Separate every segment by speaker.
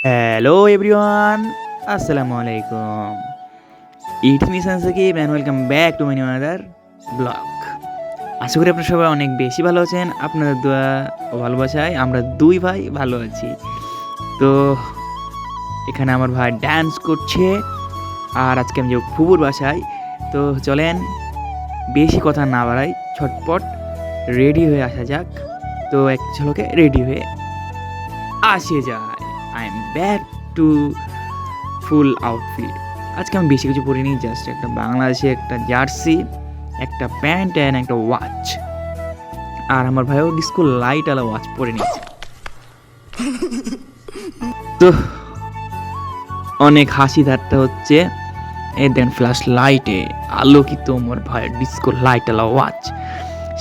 Speaker 1: Hello everyone, আসসালামু আলাইকুম। It's me Sansakib and welcome back to my new another blog. আশা করি আপনারা সবাই অনেক বেশি ভালো আছেন। আপনাদের দোয়া ও ভালোবাসায় আমরা দুই ভাই ভালো আছি। তো এখানে আমার ভাই ডান্স করছে, আর আজকে আমি যাব ফুবুর বাসায়। তো চলেন বেশি কথা না বাড়াই, ছটপট রেডি হয়ে আসা যাক। তো এক ঝলকে রেডি হয়ে আসে যায়। I am back to full outfit. আজকে আমি বেশি কিছু পরিনি, জাস্ট একটা বাংলাদেশে একটা জার্সি, একটা প্যান্ট অ্যান্ড একটা ওয়াচ। আর আমার ভাইও ডিস্কো লাইট আলা ওয়াচ পরে নিয়েছে। তো অনেক হাসি ঠাট্টা হচ্ছে। এই দেন ফ্ল্যাশ লাইটে আলোকিত আমার ভাইয়ের ডিস্কো লাইট আলা ওয়াচ।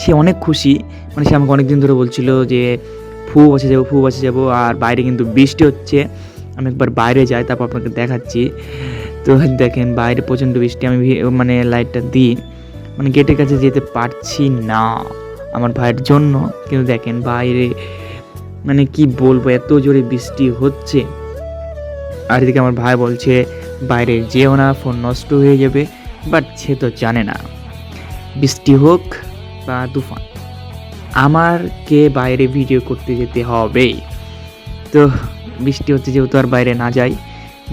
Speaker 1: সে অনেক খুশি, মানে সে আমাকে অনেকদিন ধরে বলছিল যে ফু বাসে যাবো, আর বাইরে কিন্তু বৃষ্টি হচ্ছে। আমি একবার বাইরে যাই, তারপর আপনাকে দেখাচ্ছি। তো দেখেন বাইরে প্রচণ্ড বৃষ্টি, আমি মানে লাইটটা দিই, মানে গেটের কাছে যেতে পারছি না আমার ভাইয়ের জন্য। কিন্তু দেখেন বাইরে মানে কি বলবো, এত জোরে বৃষ্টি হচ্ছে। আর এদিকে আমার ভাই বলছে বাইরে যেও না, ফোন নষ্ট হয়ে যাবে। বাট সে তো জানে না বৃষ্টি হোক বা তুফান, আমারকে বাইরে ভিডিও করতে যেতে হবে। তো বৃষ্টি হচ্ছে যেহেতু আর বাইরে না যাই,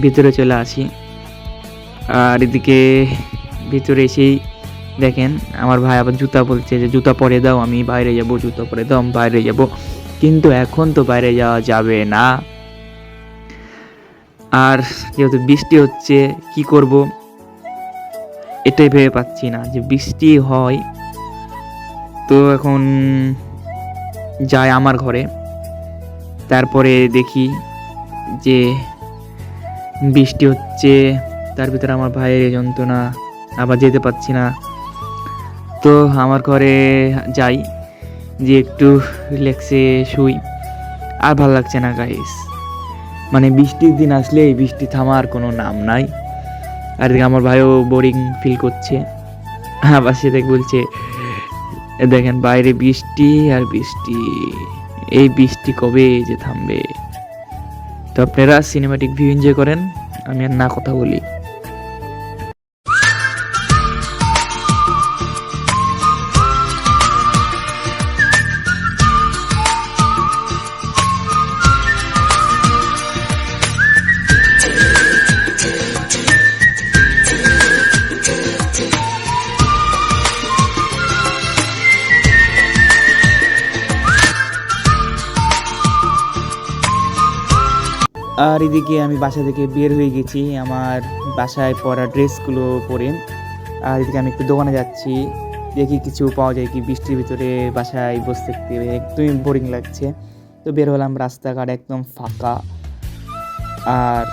Speaker 1: ভিতরে চলে আসি। আর এদিকে ভিতরে এসেই দেখেন আমার ভাই আবার জুতা বলছে যে জুতা পরে দাও, আমি বাইরে যাব, জুতা পরে দাও, আমি বাইরে যাব। কিন্তু এখন তো বাইরে যাওয়া যাবে না, আর যেহেতু বৃষ্টি হচ্ছে কি করব এটাই ভেবে পাচ্ছি না। যে বৃষ্টি হয় তো এখন যাই আমার ঘরে, তারপরে দেখি যে বৃষ্টি হচ্ছে, তার ভিতরে আমার ভাইয়ের যন্ত্রণা, আবার যেতে পারছি না। তো আমার ঘরে যাই, যে একটু রিল্যাক্সে শুই। আর ভালো লাগছে না গাইস, মানে বৃষ্টির দিন আসলে এই বৃষ্টি থামার কোনো নাম নাই। আর এদিকে আমার ভাইও বোরিং ফিল করছে, আবার সে বলছে দেখেন বাইরে বৃষ্টি আর বৃষ্টি, এই বৃষ্টি কবে যে থামবে। তো আপনারা সিনেমাটিক ভিউ এনজয় করেন, আমি আর না কথা বলি। আর এদিকে আমি বাসা থেকে বের হয়ে গেছি আমার বাসায় পরা ড্রেসগুলো পরে। আর এদিকে আমি একটু দোকানে যাচ্ছি, দেখি কিছু পাওয়া যায় কি। বৃষ্টির ভিতরে বাসায় বসে থাকতে একদমই বোরিং লাগছে। তো বের হলাম, রাস্তাঘাট একদম ফাঁকা, আর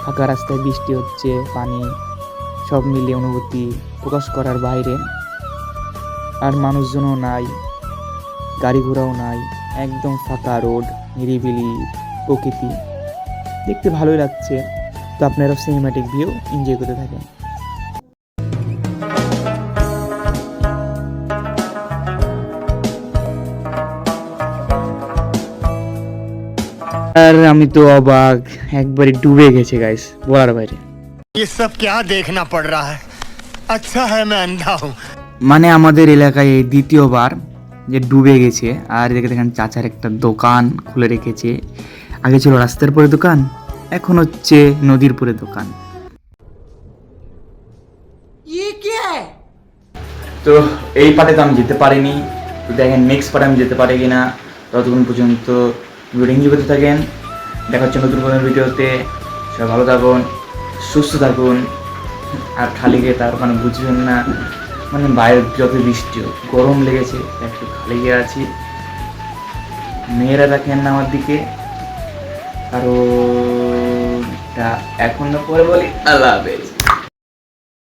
Speaker 1: ফাঁকা রাস্তায় বৃষ্টি হচ্ছে, পানি, সব মিলিয়ে অনুভূতি প্রকাশ করার বাইরে। আর মানুষজনও নাই, গাড়ি ঘোড়াও নাই, একদম ফাঁকা রোড, নিরিবিলি প্রকৃতি, দেখতে ভালোই লাগছে। তো আপনারাও সিনেম্যাটিক ভিউ এনজয় করতে থাকেন। আর আমি তো অবাক, একবারে ডুবে গেছে গাইস, বলার বাইরে।
Speaker 2: ये सब क्या देखना पड़ रहा है? अच्छा है मैं अंधा हूँ।
Speaker 1: মানে আমাদের এলাকায় এই দ্বিতীয়বার যে ডুবে গেছে। আর দেখে দেখেন চাচার একটা দোকান খুলে রেখেছে, আগে ছিল রাস্তার পরে দোকান, এখন হচ্ছে নদীর পরে দোকান। তো এই পার্টে তো আমি যেতে পারিনি, তো দেখেন নেক্সট পার্টে আমি যেতে পারি কিনা। ততক্ষণ পর্যন্ত ভিডিও এনজয় করতে থাকেন, দেখা হচ্ছে নতুন কোনো ভিডিওতে। সবাই ভালো থাকুন, সুস্থ থাকুন। আর খালি গিয়ে তার ওখানে বুঝবেন না, মানে বাইরে যত বৃষ্টি হোক, গরম লেগেছে, একটু খালি গিয়ে আছি। মেয়েরা দেখেন না আমার দিকে, কারণ এখন না পরে বলি আল্লাহ হাফেজ।